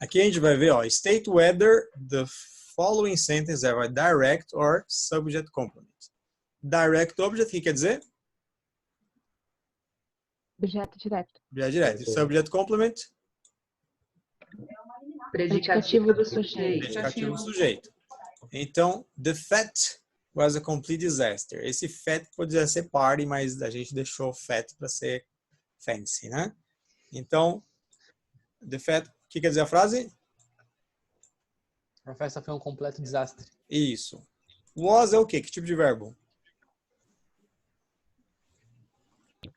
Aqui a gente vai ver, ó, state whether the following sentence have a direct or subject complement. Direct object, o que quer dizer? Objeto direto. Objeto direto. Subject complement? Predicativo do sujeito. Predicativo do sujeito. Então, the fete was a complete disaster. Esse fete poderia ser party, mas a gente deixou fete para ser fancy, né? Então, the fete, o que quer dizer a frase? A festa foi um completo desastre. Isso. Was é o quê? Que tipo de verbo?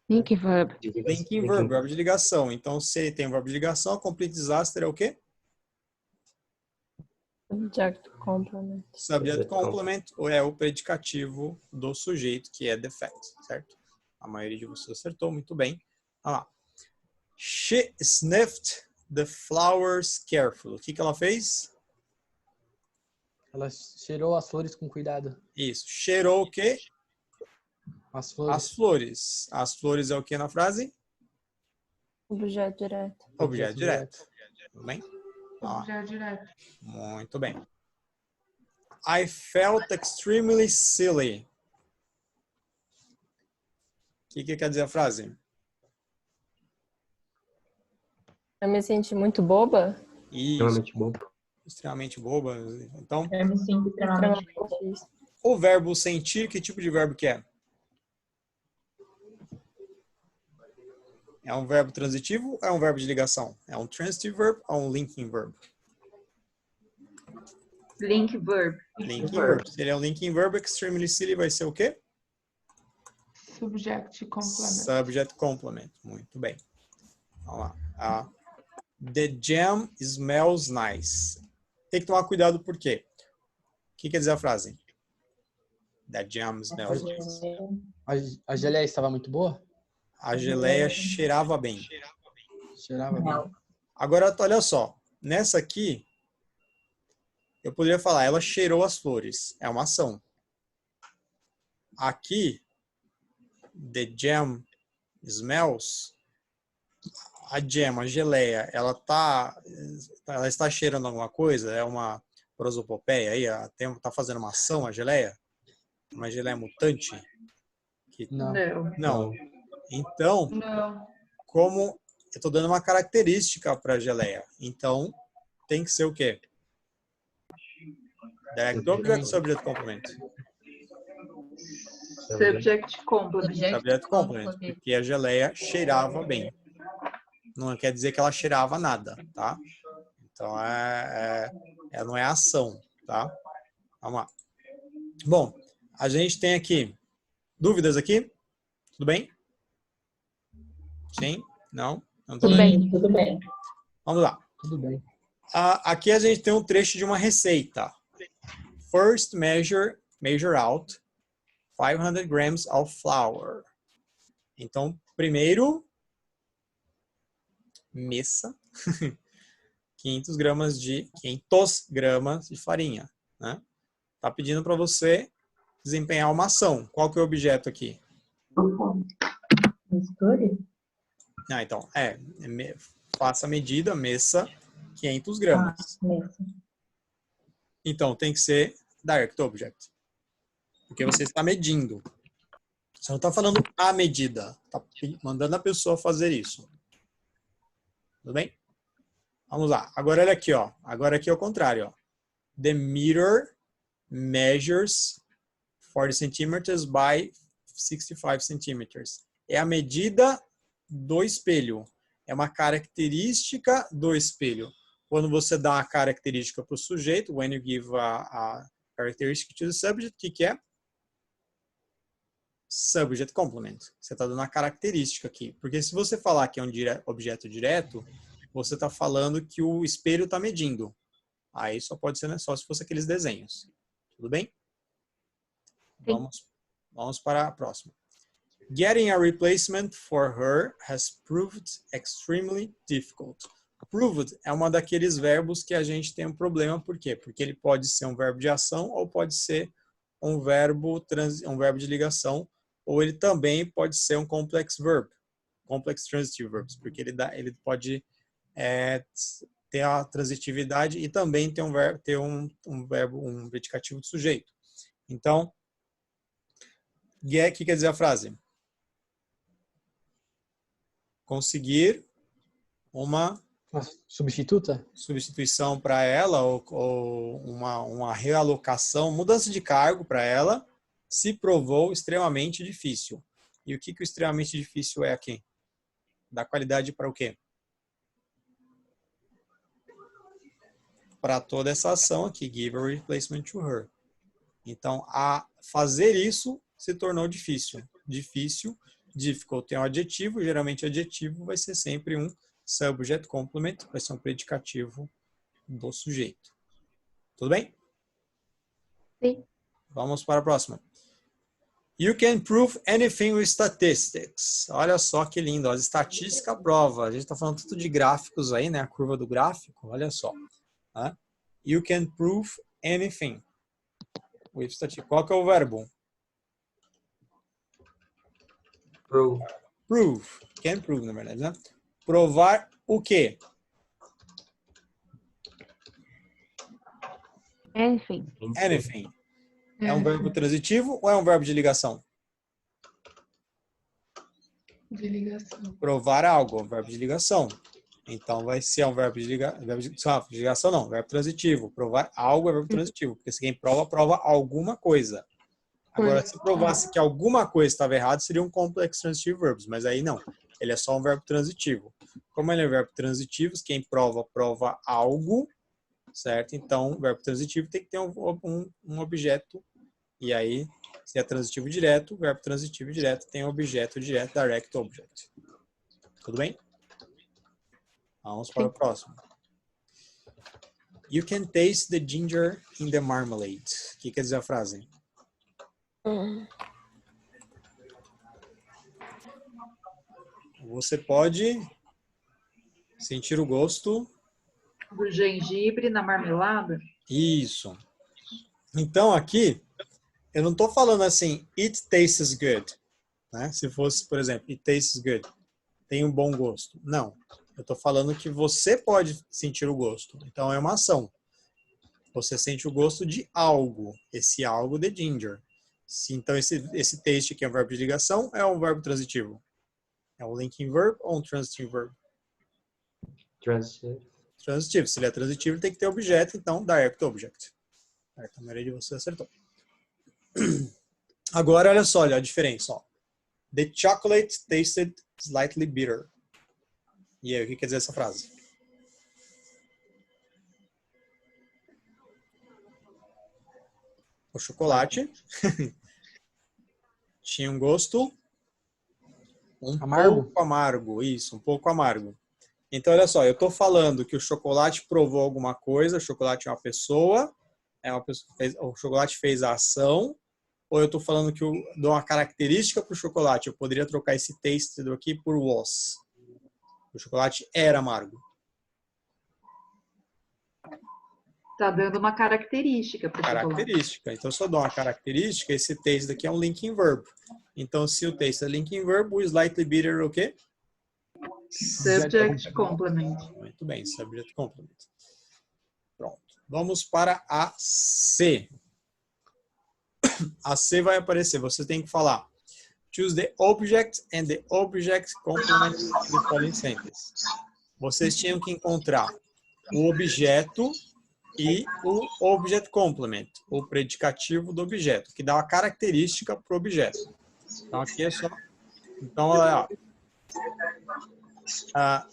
Link verb. Linking verb, verbo de ligação. Então, se tem um verbo de ligação, complete disaster é o quê? Subject complement. Subject complement ou é o predicativo do sujeito, que é the fact, certo? A maioria de vocês acertou, muito bem. Vamos lá. She sniffed the flowers carefully. O que ela fez? Ela cheirou as flores com cuidado. Isso. Cheirou o quê? As flores. As flores. As flores é o que na frase? Objeto direto. Objeto direto. Tudo bem? Objeto direto. Muito bem. I felt extremely silly. O que quer dizer a frase? Eu me senti muito boba. Isso. Extremamente bobo. Extremamente boba. Então, Eu me sinto extremamente Extremamente. o verbo sentir, que tipo de verbo que é? É um verbo transitivo ou é um verbo de ligação? É um transitive verb ou um linking verb? link verb. Linking verb. Se ele é um linking verb, extremely silly vai ser o quê? Subject complement. Subject complement. Muito bem. Vamos lá. The jam smells nice. Tem que tomar cuidado por quê? O que quer dizer a frase? The jam smells nice. A geleia estava muito boa? A geleia cheirava bem. Cheirava bem. Agora, olha só. Nessa aqui, eu poderia falar, ela cheirou as flores. É uma ação. Aqui, the jam smells. A jam, a geleia, ela está cheirando alguma coisa? É uma prosopopeia aí? Está fazendo uma ação, a geleia? Uma geleia mutante? Não. Não. Então, Não. como eu estou dando uma característica para a geleia, então tem que ser o quê? Direct object, subject complement. Subject complement. Subject complement, porque a geleia cheirava bem. Não quer dizer que ela cheirava nada, tá? Então, não é ação, tá? Vamos lá. Bom, a gente tem aqui dúvidas aqui? Tudo bem? Sim? Não? Não Tudo bem, tudo bem. Vamos lá. Tudo bem. Aqui a gente tem um trecho de uma receita. First measure out 500 grams of flour. Então, primeiro, meça 500 gramas de farinha, né? Tá pedindo para você desempenhar uma ação. Qual que é o objeto aqui? Misture? Então, faça a medida, meça 500 gramas. Então, tem que ser direct object. Porque você está medindo. Você não está falando a medida. Está mandando a pessoa fazer isso. Tudo bem? Vamos lá. Agora, olha aqui, ó. Agora aqui é o contrário, ó. The meter measures 40 centimeters by 65 centimeters. É a medida do espelho. É uma característica do espelho. Quando você dá a característica para o sujeito, when you give a characteristic to the subject, o que é? Subject complement. Você está dando a característica aqui. Porque se você falar que é um objeto direto, você está falando que o espelho está medindo. Aí só pode ser, né, só se fosse aqueles desenhos. Tudo bem? Vamos para a próxima. Getting a replacement for her has proved extremely difficult. Proved é uma daqueles verbos que a gente tem um problema. Por quê? Porque ele pode ser um verbo de ação ou pode ser um verbo de ligação, ou ele também pode ser um complex verb, complex transitive verbs, porque ele pode ter a transitividade e também ter um verbo, um predicativo de sujeito. Então, get, o que quer dizer a frase? Conseguir uma Uma substituta? substituição para ela ou uma realocação, mudança de cargo para ela, se provou extremamente difícil. E o que o extremamente difícil é aqui? Dá qualidade para o quê? Para toda essa ação aqui, give a replacement to her. Então, a fazer isso se tornou difícil. Difícil, difficult tem um adjetivo, geralmente adjetivo vai ser sempre um subject complement, vai ser um predicativo do sujeito. Tudo bem? Sim. Vamos para a próxima. You can prove anything with statistics. Olha só que lindo, a estatística prova. A gente está falando tudo de gráficos aí, né? A curva do gráfico, olha só. Tá? You can prove anything with statistics. Qual que é o verbo? Prove. Prove. Can prove, na verdade, né? Provar o quê? Anything. Anything. É um verbo transitivo ou é um verbo de ligação? De ligação. Provar algo, é um verbo de ligação. Então vai ser um verbo de ligação, não, verbo transitivo. Provar algo é verbo transitivo, porque se quem prova, prova alguma coisa. Agora, se provasse que alguma coisa estava errada, seria um complex transitive verbs, mas aí não. Ele é só um verbo transitivo. Como ele é um verbo transitivo, quem prova, prova algo, certo? Então, o verbo transitivo tem que ter um objeto. E aí, se é transitivo direto, o verbo transitivo direto tem objeto direto, direct object. Tudo bem? Vamos para o próximo. You can taste the ginger in the marmalade. O que quer dizer a frase? Você pode sentir o gosto. Do gengibre na marmelada? Isso. Então, aqui, eu não estou falando assim, it tastes good. Né? Se fosse, por exemplo, it tastes good. Tem um bom gosto. Não. Eu estou falando que você pode sentir o gosto. Então, é uma ação. Você sente o gosto de algo. Esse algo de ginger. Então, esse taste aqui é um verbo de ligação, é um verbo transitivo. É um linking verb ou um transitive verb? Transitive. Transitivo. Se ele é transitivo, tem que ter objeto, então direct object. A maioria de vocês acertou. Agora, olha só, olha a diferença. Ó. The chocolate tasted slightly bitter. E aí, o que quer dizer essa frase? O chocolate tinha um gosto Amargo? pouco amargo. Isso, um pouco amargo. Então, olha só, eu estou falando que o chocolate provou alguma coisa, o chocolate é uma pessoa que fez, o chocolate fez a ação, ou eu estou falando que eu dou uma característica para o chocolate, eu poderia trocar esse tasted aqui por was. O chocolate era amargo. Tá dando uma característica para o chocolate. Característica. Então, se eu dou uma característica, esse tasted aqui é um linking verb. Então, se o tasted é linking verb, o slightly bitter é o quê? Subject complement. Muito bem, subject complement. Pronto. Vamos para a C. A C vai aparecer. Você tem que falar choose the object and the object complement in the following sentence. Vocês tinham que encontrar o objeto e o object complement, o predicativo do objeto, que dá uma característica para o objeto. Então, aqui é só... Então, olha lá.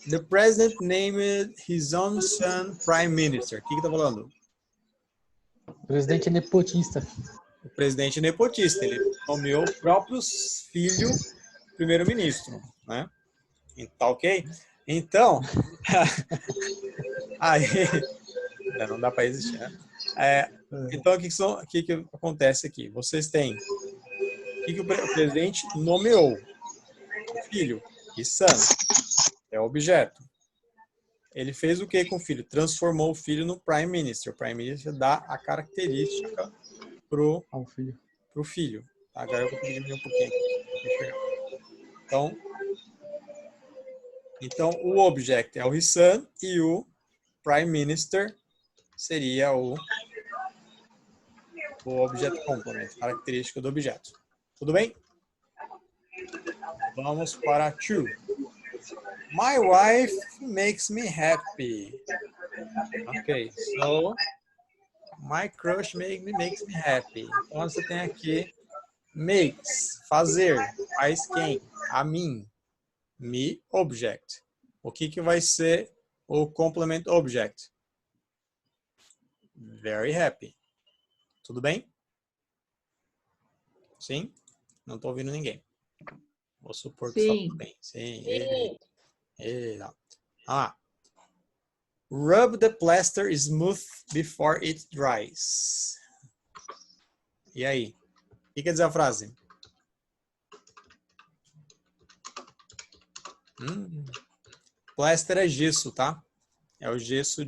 The president named his own son prime minister. O que está falando? O presidente é nepotista. O presidente é nepotista. Ele nomeou o próprio filho primeiro-ministro, né? Tá ok? Então, aí não dá para existir, né? Então, o que acontece aqui? Vocês têm o que o presidente nomeou? O filho, e son, é o objeto. Ele fez o que com o filho? Transformou o filho no prime minister. O prime minister dá a característica pro filho. Agora eu vou diminuir um pouquinho aqui. Então, o object é o his son e o Prime Minister seria o Object Complement, característica do objeto. Tudo bem? Vamos para 2. My wife makes me happy. Ok, so my crush makes me happy. Então você tem aqui makes, fazer, faz quem? A mim. Me, object. O que vai ser o complement object? Very happy. Tudo bem? Sim? Não estou ouvindo ninguém. Vou supor que está Sim. tudo bem. Sim. Rub the plaster smooth before it dries. E aí? O que quer dizer a frase? Plaster é gesso, tá? É o gesso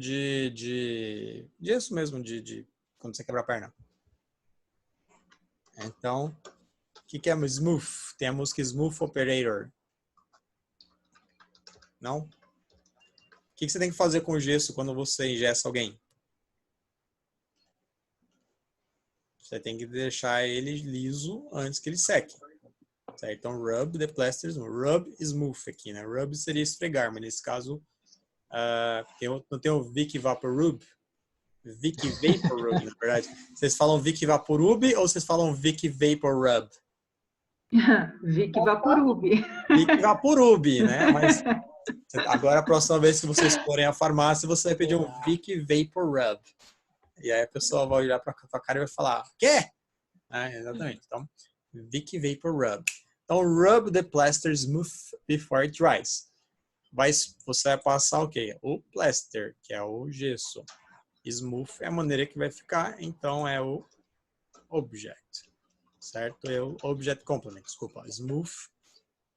gesso mesmo, de quando você quebra a perna. Então, o que é smooth? Tem a música Smooth Operator. Não? O que você tem que fazer com o gesso quando você engessa alguém? Você tem que deixar ele liso antes que ele seque. Certo? Então, rub the plaster smooth. Rub smooth aqui, né? Rub seria esfregar, mas nesse caso, não tem o Vic Vaporub? Vic Vaporub, na verdade. Vocês falam Vic Vaporub ou vocês falam Vic Vaporub? Vic Vaporub. Vic Vaporub, né? Mas agora, a próxima vez que vocês forem à farmácia, você vai pedir um Vic Vaporub. E aí a pessoa vai olhar para a cara e vai falar, quê? Exatamente. Então, Vic Vaporub. Então, rub the plaster smooth before it dries. Você vai passar o quê? O plaster, que é o gesso. Smooth é a maneira que vai ficar, então é o object. Certo? É o object complement, desculpa. Smooth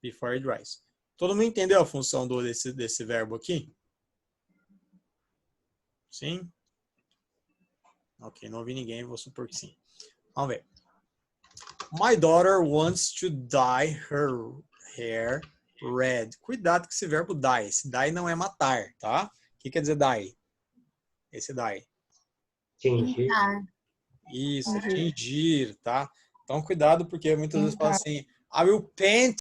before it dries. Todo mundo entendeu a função desse verbo aqui? Sim? Ok, não ouvi ninguém, vou supor que sim. Vamos ver. My daughter wants to dye her hair red. Cuidado com esse verbo dye. Esse dye não é matar, tá? O que quer dizer dye? Esse dye. Tingir. Isso, tingir, tá? Então cuidado porque muitas vezes fala assim, I will paint